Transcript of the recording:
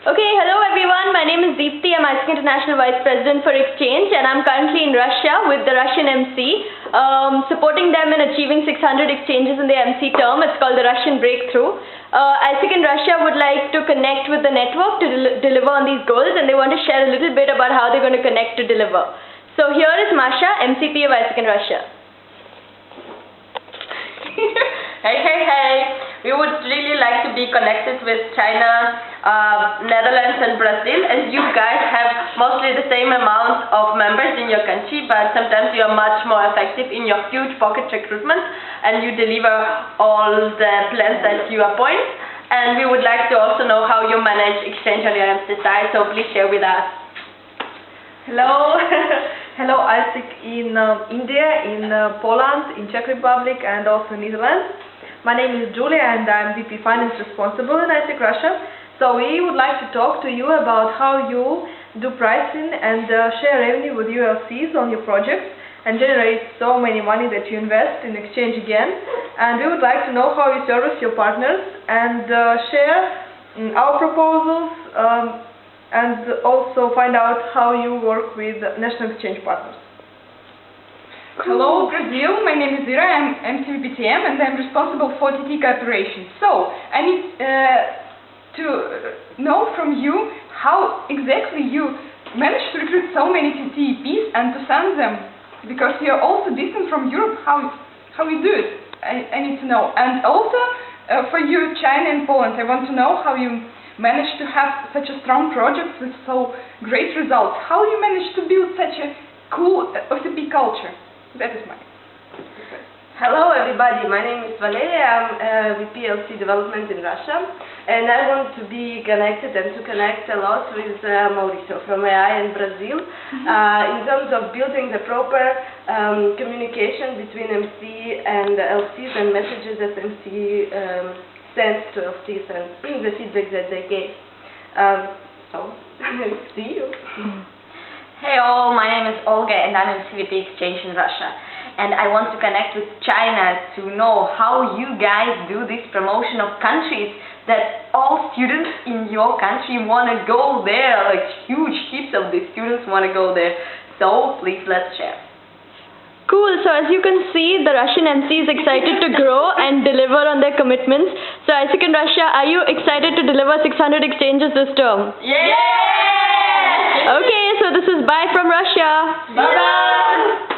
Okay, hello everyone. My name is Deepthi. I'm ISEC International Vice President for Exchange, and I'm currently in Russia with the Russian MC, supporting them in achieving 600 exchanges in the MC term. It's called the Russian Breakthrough. ISEC in Russia would like to connect with the network to deliver on these goals, and they want to share a little bit about how they're going to connect to deliver. So here is Masha, MCP of ISEC in Russia. Hey. We would really like to be connected with China, Netherlands and Brazil, as you guys have mostly the same amount of members in your country, but sometimes you are much more effective in your huge pocket recruitment and you deliver all the plans that you appoint. And we would like to also know how you manage exchange on your MC side, so please share with us. Hello, hello ISEC in India, in Poland, in Czech Republic and also Netherlands. My name is Julia and I'm VP Finance responsible in ISEC Russia. So we would like to talk to you about how you do pricing and share revenue with ULCs on your projects and generate so many money that you invest in exchange again. And we would like to know how you service your partners and share our proposals and also find out how you work with national exchange partners. Hello Brazil, my name is Ira, I'm MCVPTM and I'm responsible for TT operations. So, I need to know from you how exactly you manage to recruit so many TTEPs and to send them, because you're also distant from Europe, how you do it, I need to know. And also, for you, China and Poland, I want to know how you manage to have such a strong project with so great results. How you manage to build such a cool OCP culture? That is my request. Hello everybody, my name is Valeria, I'm VP LC Development in Russia, and I want to be connected and to connect a lot with Mauricio from AI in Brazil in terms of building the proper communication between MC and LCs and messages that MC sends to LCs and the feedback that they gave. So, see you. Hey all, my name is Olga and I'm in CVP Exchange in Russia, and I want to connect with China to know how you guys do this promotion of countries that all students in your country want to go there, like huge heaps of the students want to go there. So please let's share. Cool. So as you can see, the Russian MC is excited to grow and deliver on their commitments. So ISEC in Russia, are you excited to deliver 600 exchanges this term? Yeah! Okay, so this is bye from Russia. Bye-bye!